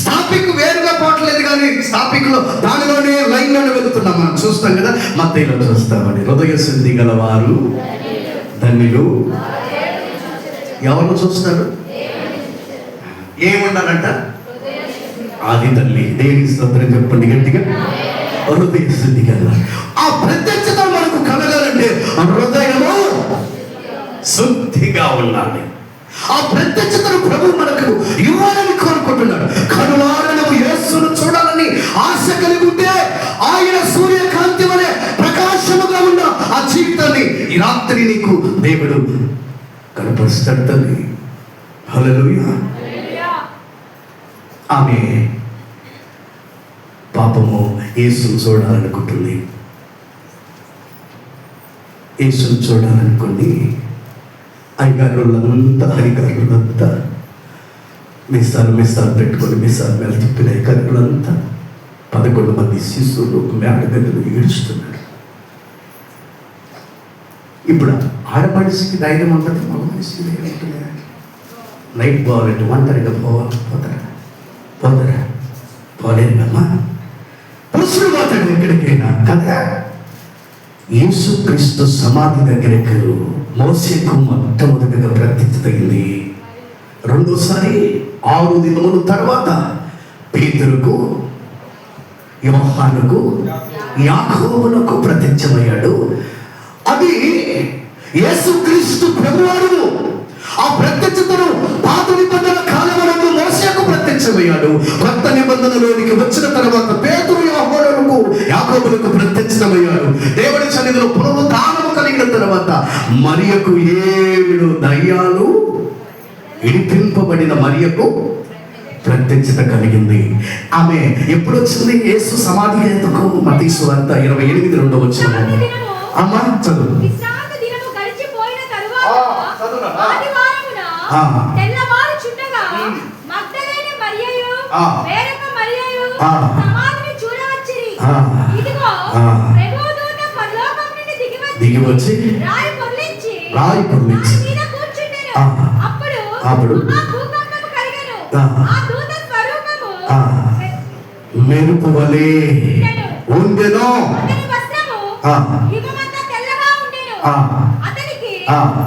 టాపిక్ వేరుగా పోవట్లేదు, కానీ టాపిక్లో దానిలోనే లైన్లోనే వెళుతున్నాం. మనం చూస్తాం కదా, మత్తయిలో చూస్తామని హృదయ శుద్ధి గలవారు ధన్యులు. ఎవరు చూస్తారు? ఏముండాలంట? ఆది తల్లి. దేనికి స్తోత్రం చెప్పండి గట్టిగా. హృదయ శుద్ధి గలవారు. ఆ ప్రత్యక్షత మనకు కలగాలంటే హృదయము శుద్ధిగా ఉండాలి. ఆ ప్రత్యక్షతను ప్రభు మనకు ఇవ్వాలని కోరుకుంటున్నాడు. కనులారను యేసును చూడాలని ఆశ కలిగి ఉంటే ఆయన సూర్యకాంతి వలె ప్రకాశముగా ఉన్న ఆ జీవితాన్ని ఈ రాత్రి నీకు దేవుడు కనపరుస్తాడు తల్లి. హల్లెలూయా. ఆమె పాపము యేసును చూడాలనుకుంటుంది. యేసును చూడాలనుకోండి, అయ్యగారులంతా హరిగారులంతా మిసాలు పెట్టుకొని మిసాలు మేళ తిప్పిన అయ్యగారులంతా 11 మంది శిశువులు మేడ గదులు ఏడుస్తున్నారు. ఇప్పుడు ఆడమనిషికి ధైర్యం ఉంటుంది, మగ మనిషికి ధైర్యం ఉంటుంది. నైట్ పోవాలంటే ఒంటరిగా పోతారా పోలేదమ్మా. పురుషుడు పోతాడు ఎక్కడికైనా కదా. యేసుక్రీస్తు సమాధి దగ్గరకు మోసేకు మొట్టమొదటిగా ప్రత్యక్షతయింది. రెండోసారి 6 దినముల తర్వాత పేతురుకు, యోహానుకు, యాకోబులకు ప్రత్యక్షమయ్యాడు. అది యేసుక్రీస్తు ప్రభువారు. ఆ ప్రత్యక్షతను పాత నిబంధన కాలమునందు మోసేకు ప్రత్యక్షమయ్యాడు. కొత్త నిబంధనలోనికి వచ్చిన తర్వాత పేతురు, యోహానులకు, యాకోబులకు ప్రత్యక్షమయ్యాడు. దేవుడి సన్నిధిలో పునరుద్ధానము కలిగిన తర్వాత మరియకు 7 దయ్యాలు ఇడిపింపబడిన మరియకు ప్రత్యక్షత కలిగింది. ఆమె ఎప్పుడు వచ్చింది? యేసు సమాధి ఎందుకు? మత్తయి సువార్త 28:2 అమ్మా చదువు. విశ్రాంతి దినము గడిచిపోయిన తరువాత ఆదివారమున తెల్లవారుచుండగా మగ్దలేనే మరియయు వేరొక మరియయు సమాధిని చూడవచ్చిరి. ఇదిగో ప్రభువు దూత పరలోకం నుండి దిగివచ్చి రాయి పొర్లించి మీద కూర్చుండెను. అప్పుడు ఆ భూకంపము కలిగెను. ఆ దూత స్వరూపము మెరుపు వలె ఉండెను. అతని వస్త్రము హిమమంత తెల్లగా ఉండెను. అతనికి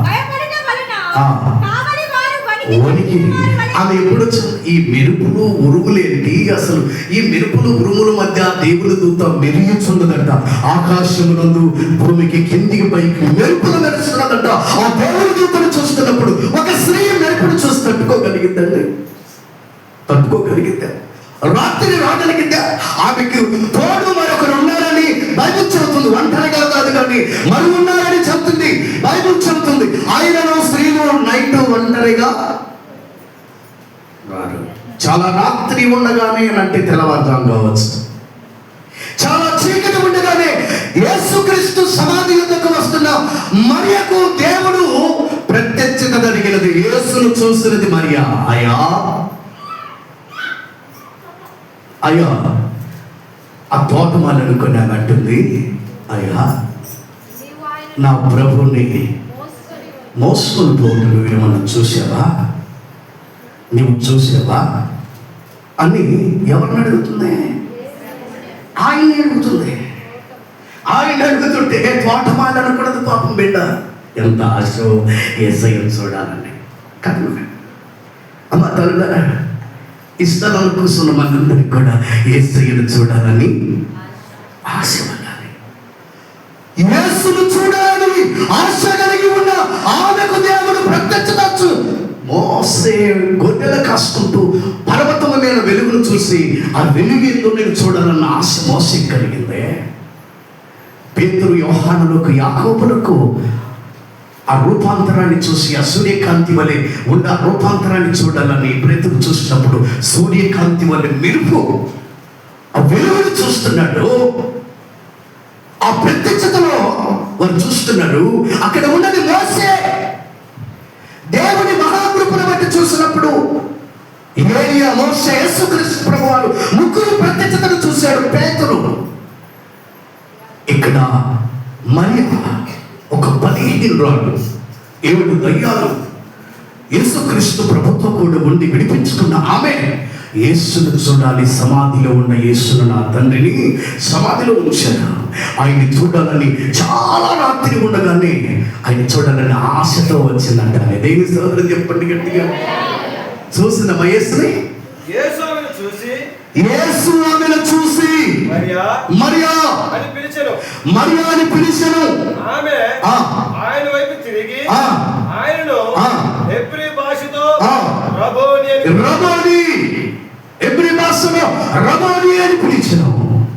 భయపడటం వలన కావలి వారు వణికి. ఆమె ఎప్పుడు వచ్చింది? ఈ మెరుపులు ఉరుములేంటి అసలు? ఈ మెరుపులు ఉరుముల మధ్య దేవుని దూత మెరుగుచున్నదంట. ఆకాశమునందు భూమికి కిందికి పైకి మెరుపులు మెరుస్తున్నదంట. ఆ దేవుని దూతను చూస్తున్నప్పుడు ఒక స్త్రీ మెరుపును చూసి తట్టుకోగలిగిందండి. రాత్రి రాగలిగిందా? ఆమెకు తోడు మరొకరు ఉన్నారని బైబిల్ చెబుతుంది. ఒంటరిగా కాదు కానీ మరి ఉన్నారని చెబుతుంది బైబిల్ చెబుతుంది. ఆయనను స్త్రీలు నైట్ ఒంటరిగా రారు. చాలా రాత్రి ఉండగానే అంటే తెల్లవారుజాము కావచ్చు, చాలా చీకటి ఉండగానే యేసుక్రీస్తు సమాధి యొద్దకు వస్తున్న మరియకు దేవుడు ప్రత్యక్షత జరిగినది. యేసును చూసినది మరియా. అయ్యా ఆ తోటమాలు అనుకుని ఆమె అంటుంది, అయ్యా నా ప్రభుని మోసుకొని పోవడం నువ్వేమన్నా చూసావా? నువ్వు చూసావా అని ఎవరిని అడుగుతుంది? ఆయన అడుగుతుంది. ఆయన అడుగుతుంటే తోటమాలు అనకూడదు పాపం బిడ్డ. ఎంత ఆశ యేసయ్యను చూడాలని. కానీ అమ్మ తల్లులారా, ఇష్టాలను కూర్చున్న మనందరికి కూడా యేసయ్యను చూడాలని ఆశ ఉండాలి. యేసును చూడాలని ఆశ కలిగి ఉన్న ఆమెకు దేవుడు ప్రత్యక్షతచ్చు. మోసే గొడ్డెల కాసుకుంటూ పర్వతము మీద వెలుగును చూసి ఆ వెలుగు ఏందో నేను చూడాలన్న ఆశ మోసే కలిగిందే. పేతురు, యోహానులకు, యాకోబులకు ఆ రూపాంతరాన్ని చూసి ఆ సూర్యకాంతి వలె ఉన్న రూపాంతరాన్ని చూడాలని పేతురు చూసినప్పుడు సూర్యకాంతి వలె మెరుపు ఆ వెలుగును చూస్తున్నాడు. ఆ ప్రత్యక్షతలో వారు చూస్తున్నారు. అక్కడ ఉన్నది మోసే. దేవుని మహాకృపను బట్టి చూసినప్పుడు ఏలియా, మోసే, యేసుక్రీస్తు ప్రభువారు ముగ్గురు ప్రత్యక్షతను చూశాడు. పేతురు ఇక్కడ మరియ ఒక 15 రాళ్ళు 7 దయ్యాలు యేసుక్రీస్తు ప్రభుతో కూడా ఉండి విడిపించుకున్న ఆమె యేసును చూడాలి, సమాధిలో ఉన్న యేసును, నా తండ్రిని సమాధిలో ఉంచారు. ఆయన చూడాలని చాలా రాత్రి ఉండగానే ఆయన చూడాలని ఆశతో వచ్చిందంట. దేని సోదరులు చెప్పండి గట్టిగా. చూసిందమ్మా యేసుని. యేసు ఆమెను చూసి యేసు ఆమెను చూసి మరియా అని పిలిచెను. మరియా అని పిలిచెను. ఆమె ఆయన వైపు తిరిగి ఆయనను హెబ్రీ భాషతో రబోని హెబ్రీ భాషలో రబోని అని పిలిచెను.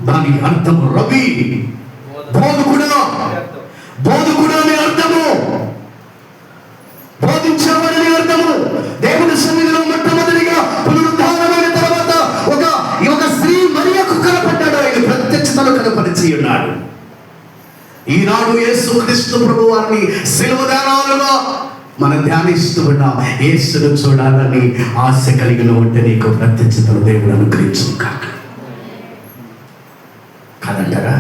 దానికి అర్థము రబీ, బోధకుడా. బోధకుడు అనే అర్థము బోధించేవాడని అర్థము. దేవుని సన్నిధిలో మొట్టమొదటిగా పునరుద్ధానమైన తర్వాత ఒక స్త్రీ మరియకు కనపడ్డాడు. ఆయన ప్రత్యక్షతను కనపరిచి ఉన్నాడు. ఈనాడు యేసుక్రీస్తు ప్రభు వారిని శిలువ ధ్యానాలుగా మనం ధ్యానిస్తూ ఉన్నాం. యేసును చూడాలని ఆశ కలిగిన ఉంటే నీకు ప్రత్యక్షతను దేవుడు అనుగ్రహించును కాక. కాదంటారా?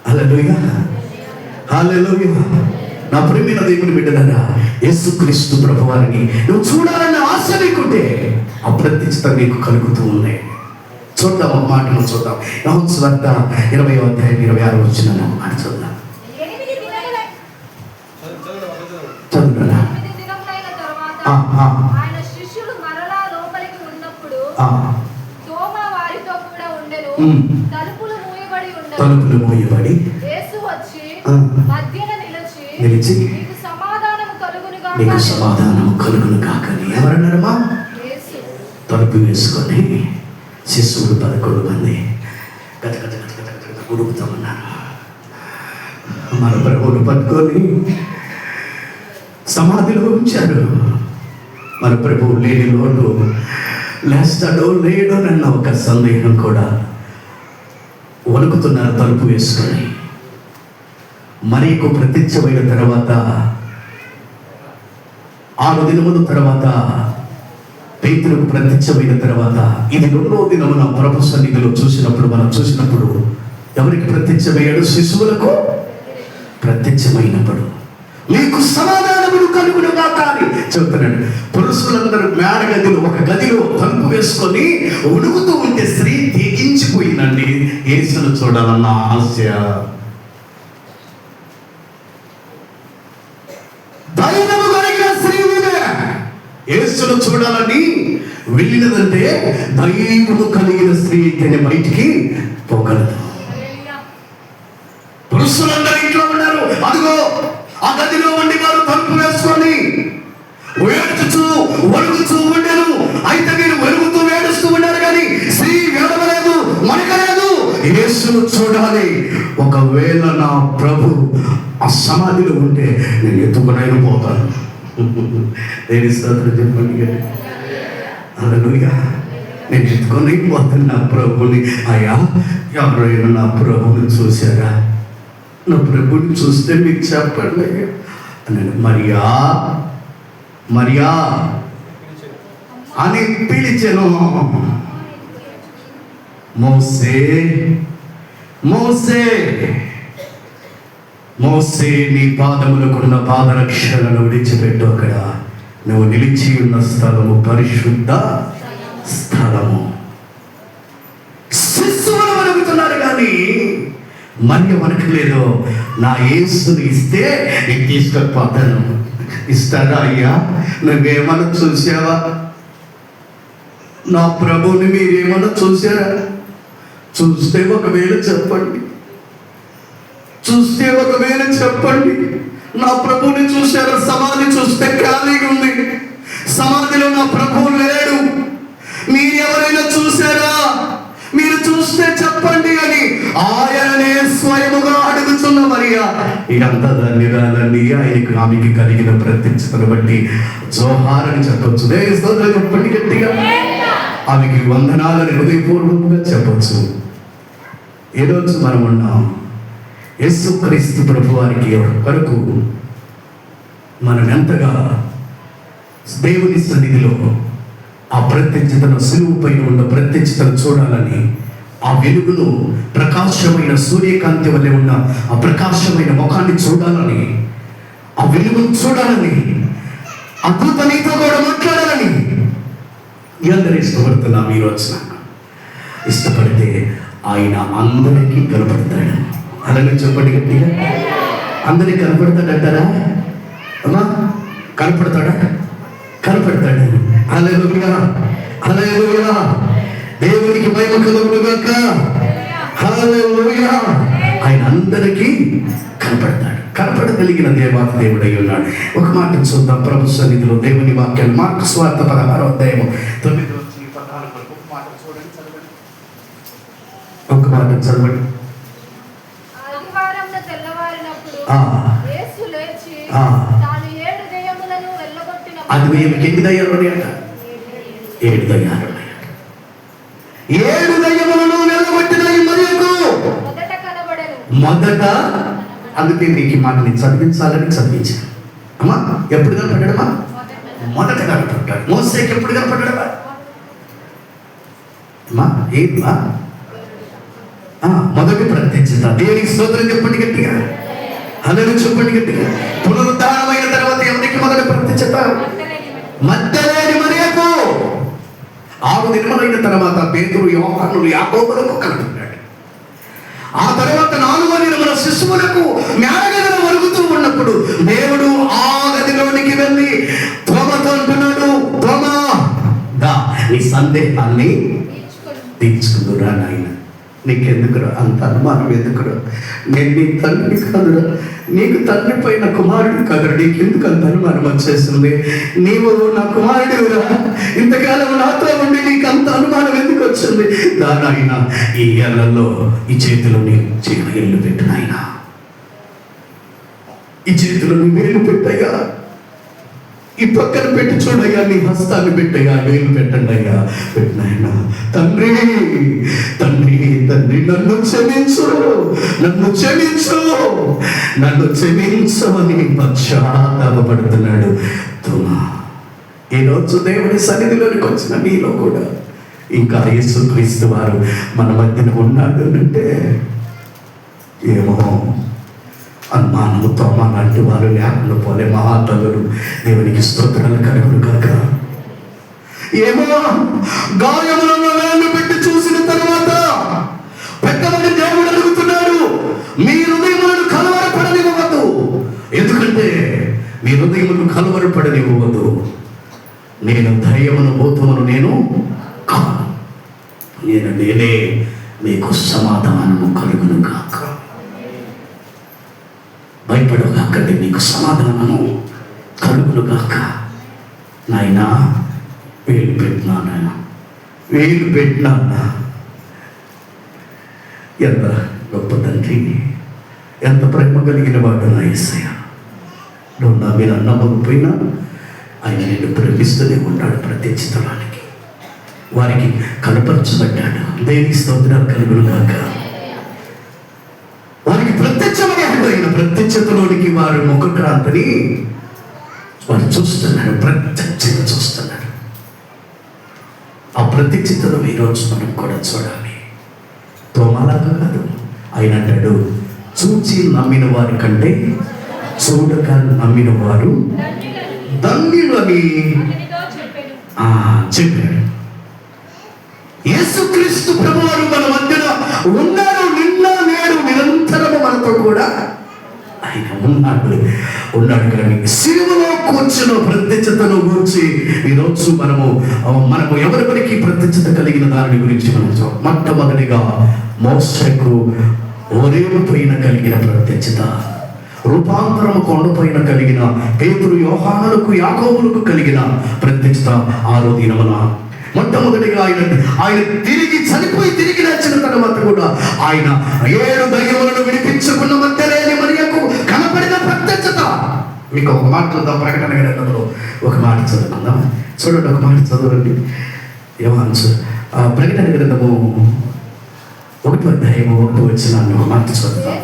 హల్లెలూయా, హల్లెలూయా. నా ప్రియమైన దేవుని బిడ్డలారా, యేసుక్రీస్తు ప్రభు వారిని నువ్వు చూడాలన్న ఆశ నీకుంటే ఆ ప్రత్యక్షత నీకు కలుగుతూ ఉన్నాయి. చూద్దాం, ఒక మాటను చూద్దాం. యోహాను సువార్త 20వ అధ్యాయం 26వ వచనం అని చూద్దాం. 8 దినములైన చదువునా? ఆయన శిష్యులు మరలా లోపలికి ఉన్నప్పుడు తోమా వారితో కూడా ఉండెను. తలుపులు మూయబడి యేసు వచ్చి మధ్యన నిలిచి నీకు సమాధానము కలుగును గాక అని ఎవరన్నారమ్మా? తలుపు వేసుకొని శిశువులు 11 మంది గత గత గత గత గత ఉడుకుతూ ఉన్నారు. మన ప్రభువును పట్టుకొని సమాధిలో ఉంచారు. మన ప్రభువు లేని లోటు, లేస్తాడో లేడో అన్న ఒక సందేహం కూడా వణుకుతున్నారు తలుపు వేసుకొని. మరియకు ప్రత్యక్షమైన తర్వాత 6 దినముల తర్వాత పేతురుకు ప్రత్యక్షమైన తర్వాత ఇది 2వ దినమున ప్రభు సన్నిధిలో మనం చూసినప్పుడు ఎవరికి ప్రత్యక్షమయ్యాడు? శిశువులకు ప్రత్యక్షమైనప్పుడు మీకు సమాధానమును కలుగును గాక అని చెబుతున్నాడు. పురుషులందరూ మేడ గదిలో ఒక గదిలో తలుపు వేసుకొని ఉడుకుతూ ఉంటే స్త్రీ తెగించిపోయిందండి. యేసును చూడాలన్న ఆశ. ధైర్యము కలిగిన స్త్రీ యేసును చూడాలని వెళ్ళినదంటే ధైర్యము కలిగిన స్త్రీ అయితేనే బయటికి పోగలదు. పురుషులందరూ ఇంట్లో ఉన్నారు. అదిగో ఆ గదిలో ఉండి వారు తలుపు వేసుకొని ఏడుచు వణుకుతూ ఉండేను. అయితే మీరు వెలుగుతూ ఏడుస్తూ ఉన్నారు కానీ స్త్రీ ఏడవలేదు, వణకలేదు. యేసును చూడాలి. ఒకవేళ నా ప్రభు ఆ సమాధిలో ఉంటే నేను ఎత్తుకునైనా పోతాను. దేని స్తోత్రం చెప్పండి. హల్లెలూయా. నేను ఎత్తుకొని పోతాను నా ప్రభుని. అయ్యా, ఎవరైనా నా ప్రభుని చూశారా? నా ప్రభుని చూస్తే మీకు చెప్పండి అన్నాడు. మరియా మరియా అని పిలిచెను. మోసే మోసే మోసే నీ పాదములకున్న పాదరక్షలను విడిచిపెట్టు. అక్కడ నువ్వు నిలిచి ఉన్న స్థలము పరిశుద్ధ స్థలము. శిశువులు వణుకుతున్నారు కానీ మరియ వణకలేదు. నా యేసుని ఇస్తే నేను తీసుకొని ఇస్తారా? అయ్యా, నువ్వేమన్నా చూసావా? నా ప్రభుని మీరేమన్నా చూసారా? చూస్తే ఒకవేళ చెప్పండి. నా ప్రభుని చూశారా? సమాధి చూస్తే ఖాళీగా ఉంది. సమాధిలో నా ప్రభువు లేడు. మీరు ఎవరైనా చూసారా? మీరు చూస్తే చెప్పండి అని ఆయననే స్వయముగా అడుగుతున్న మరియా ఇదంతా ధన్యరాలండి. ఆమెకి కలిగిన ప్రత్యక్షతను బట్టి జోహారని చెప్పొచ్చు. చెప్పండి గట్టిగా. ఆమెకి వందనాలని హృదయపూర్వకంగా చెప్పొచ్చు. ఈరోజు మనం ఉన్నాం యేసుక్రీస్తు ప్రభు వారికి వరకు మనం ఎంతగా దేవుని సన్నిధిలో ఆ ప్రత్యక్షతను, శిలువ పైన ఉన్న ప్రత్యక్షతను చూడాలని, ఆ వెలుగును ప్రకాశమైన సూర్యకాంతి వల్లే ఉన్న ఆ ప్రకాశమైన ముఖాన్ని చూడాలని, ఆ వెలుగును చూడాలని అద్భుత నీతో కూడా మాట్లాడాలని అందరూ ఇష్టపడుతున్నాం. మీరు వచ్చిన ఇష్టపడితే ఆయన అందరికీ కనపడతాడు. అలాగే చెప్పండి గట్టిగా, అందరికీ కనపడతాడంటారా అమ్మా? కనపడతాడా? కనపడతాడు. హల్లెలూయా, హల్లెలూయా, దేవునికి మహిమ కలుగునుగాక. హల్లెలూయా. ఆయన అందరికీ కనపడతాడు. కనపడగలిగిన దేవాతి దేవుడై ఉన్నాడు. ఒక మాట చూద్దాం ప్రభు సన్నిధిలో దేవుని వాక్యాలు. మార్కు సువార్త 16వ అధ్యాయము 9 నుంచి 14 వరకు ఒక మాట చూడండి, చదవండి. ఒక మాట చదవండి. ఆదివారమున తెల్లవారినప్పుడు యేసు లేచి తాను 7 దయ్యములను వెళ్ళగొట్టిన అది ఏమిటి? ఎన్ని దయ్యాలు ఉన్నాయట? 7 దయ్యాలు ఉన్నాయట. 7 దయ్యములను వెళ్ళగొట్టిన ఈ మరియకు మొదట కనబడెను. మొదట, అందుకే మీకు ఈ మాట నేను చదివించాలని చదివించాను. అమ్మా, ఎప్పుడు కనపడ్డాడమ్మా? మొదట కనపడ్డాడు. మోసేకి ఎప్పుడు కనపడ్డాడమ్మా? అమ్మా ఏంటమ్మా? మొదటి ప్రత్యక్షత. దేవునికి స్తోత్రం చెప్పండి గట్టిగా. అందరూ చెప్పండి గట్టిగా. పునరుద్ధానమైన తర్వాత ఎవరికి మొదటి ప్రత్యక్షత? మగ్దలేని మరియకు. 6 దినములైన తర్వాత పేతురు, యోహానులు, యాకోబులకు కనపడ్డాడు. ఆ తర్వాత 4వ దినమున శిశువులకు మేడగదిలో వరుగుతూ ఉన్నప్పుడు దేవుడు ఆ గదిలోనికి వెళ్ళి తోమతో అంటున్నాడు, తోమా దా నీ సందేహాన్ని తీర్చుకుందురా నాయన. నీకెందుకురా అంత అనుమానం? ఎందుకురా? నేను నీ తండ్రి కాదురా, నీకు తండ్రి పైన కుమారుడు కాదురా, నీకెందుకు అంత అనుమానం వచ్చేసింది? నీవు నా కుమారుడురా, ఇంతకాలం నాతో ఉండి నీకు అంత అనుమానం ఎందుకు వచ్చింది? దానైనా ఈ ఏళ్లలో ఈ చేతిలో నీ వేలు పెట్టు నాయన, ఈ చేతిలో నీ వేలు పెట్టయ్యా, ఈ పక్కన పెట్టి చూడయ్యా, నీ హస్తాన్ని పెట్టయ్యా, వేలు పెట్టండి అయ్యా, పెట్టినాయన. తండ్రి తండ్రి తండ్రి నన్ను క్షమించు, నన్ను క్షమించు, నన్ను క్షమించు అని పశ్చాత్తాపడుతున్నాడు తోమా. ఈరోజు దేవుని సన్నిధిలోనికి వచ్చిన నీలో కూడా ఇంకా యేసుక్రీస్తు వారు మన మధ్యన ఉన్నాడు అంటే ఏమో అనుమానము తోమా లాంటి వారు లేకుండా పోలే మహాతల్లులు. దేవునికి స్తోత్రాలు కలుగును కాక. ఏమో గాయములను వేలు పెట్టి చూసిన తర్వాత పెట్టమని దేవుడు అడుగుతున్నాడు, మీ హృదయములను కలవరపడనివ్వవద్దు. ఎందుకంటే మీ హృదయములను కలవరపడనివ్వవద్దు. నేను ధైర్యమును బోధమును నేను కాను, నేనే మీకు సమాధానము కలుగును కాక. భయపడగాకండి, నీకు సమాధానము కలుగును గాక. నాయనా వేలు పెట్టినా, నాయన వేలు పెట్టినా. ఎంత గొప్ప తండ్రి, ఎంత ప్రేమ కలిగిన వాడు నా యేసయ్య. నువ్వు నా మీద నమ్మకపోయినా ఆయన నిన్ను ప్రేమిస్తూనే ఉన్నాడు. ప్రత్యక్షతలానికి వారికి కనపరచబడ్డాడు. దేనికి స్తోత్రాలు కలుగును గాక. వారికి ప్రత్యక్షమైన ప్రత్యక్షతలోనికి వారు ముఖక్రాంతిని వారు చూస్తున్నారు, ప్రత్యక్షంగా చూస్తున్నారు. ఆ ప్రత్యక్షతను ఈరోజు మనం కూడా చూడాలి. తోమాలాగా కాదు. ఆయన అంటాడు, చూచి నమ్మిన వారి కంటే చూడక నమ్మిన వారు ధన్యులు అని చెప్పాడు. యేసుక్రీస్తు ప్రభువారు మన మధ్యన ఉన్నాడు. నిన్న నేడు నిరంతరము మనతో కూడా ఆయన ఉన్నాడు. కానీ శిలువలో కూర్చున్న ప్రత్యక్షతను గురించి ఈరోజు మనము ఎవరెవరికి ప్రత్యక్షత కలిగిన దాని గురించి మనం మొట్టమొదటిగా మోషేకు హోరేబు పైన కలిగిన ప్రత్యక్షత, రూపాంతరము కొండపైన కలిగిన పేతురు, యోహానులకు, యాకోబులకు కలిగిన ప్రత్యక్షత 6వ దినమున మొట్టమొదటిగా ఆయన చనిపోయి తిరిగి లేచిన తర్వాత కూడా ఆయన 7 దయ్యములను విడిపించుకున్న మధ్యలేని మరియకు కనపడిన ప్రత్యక్షత. మీకు ఒక మాట చూద్దాం. ప్రకటన గ్రంథంలో ఒక మాట చదువుకుందాం. చూడండి, ఒక మాట చదవండి. యోహాను ప్రకటన గ్రంథము 1వ అధ్యాయము 1వ వచనాన్ని ఒక మాట చదువుతాం.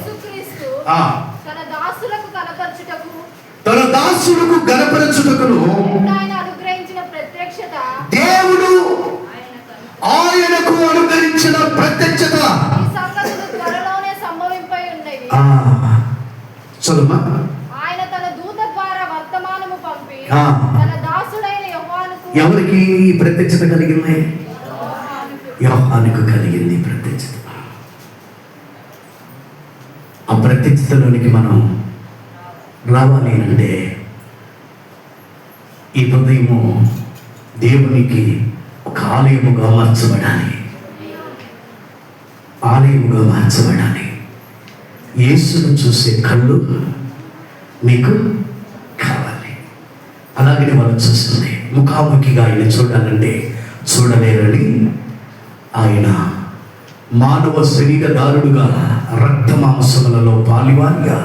తన దాసులకు గణపరచుటకును దేవుడు ఆయనకు అనుగ్రహించిన ప్రత్యక్షత. చదువు. ఆయన తన దూత ద్వారా వర్తమానము పంపి తన ఎవరికి ఈ ప్రత్యక్షత కలిగింది? యోహానుకు కలిగింది ప్రత్యక్షత. ఆ ప్రత్యక్షతలోనికి మనం రావాలి అంటే ఈ హృదయము దేవునికి ఒక ఆలయముగా మార్చబడాలి. ఆలయముగా మార్చబడాలి. యేసును చూసే కళ్ళు మీకు కావాలి. అలాగనే వాళ్ళు చూస్తుంది. ముఖాముఖిగా ఆయన చూడాలంటే చూడలేరని ఆయన మానవ శరీరదారుడుగా రక్త మాంసములలో పాలివారిగా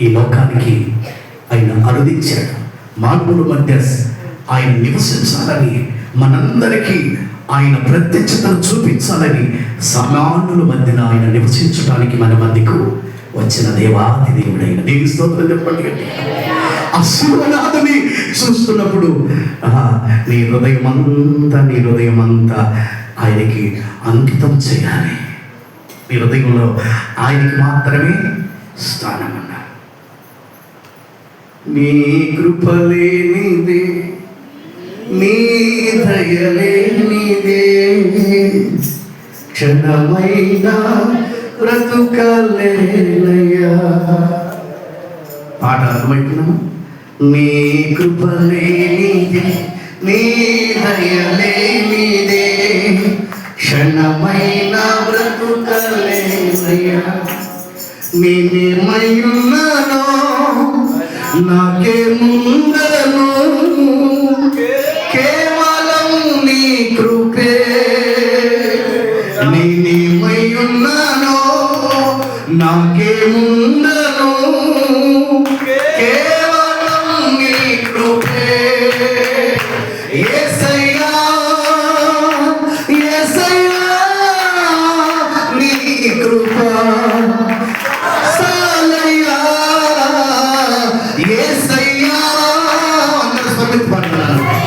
ఈ లోకానికి ఆయన అనుదించాడు. మానవుల మధ్య ఆయన నివసించాలని, మనందరికీ ఆయన ప్రత్యక్షతను చూపించాలని, సామాన్యుల మధ్యన ఆయన నివసించడానికి మన మధ్యకు వచ్చిన దేవాది దేవుడైన దేవుని స్తోత్రం చెప్పండి. ఆ శివనాథుని చూస్తున్నప్పుడు నీ హృదయం అంతా ఆయనకి అంకితం చేయాలి. నీ హృదయంలో ఆయనకి మాత్రమే స్థానం అన్నారు. నీ కృపలేనిదే, నీ దయలేనిదే, క్షణమైనా బ్రతుకలేనయ్యా. పాట అర్థమవుతున్నాము. నీ కృపలేనిదే, నీ దయలేనిదే, క్షణమైనా బ్రతుకలేనయ్యా. నేనేమయ్యున్నానో నాకేముందను, కేవలం నీ కృపే. నేనేమయ్యున్నానో నాకేముందను, కేవలం నీ కృపే. యేసయ్యా, యేసయ్యా, నీ కృప సాలయ్యా. యేసయ్యా, అందరూ స్పందించి పాడుతున్నారు.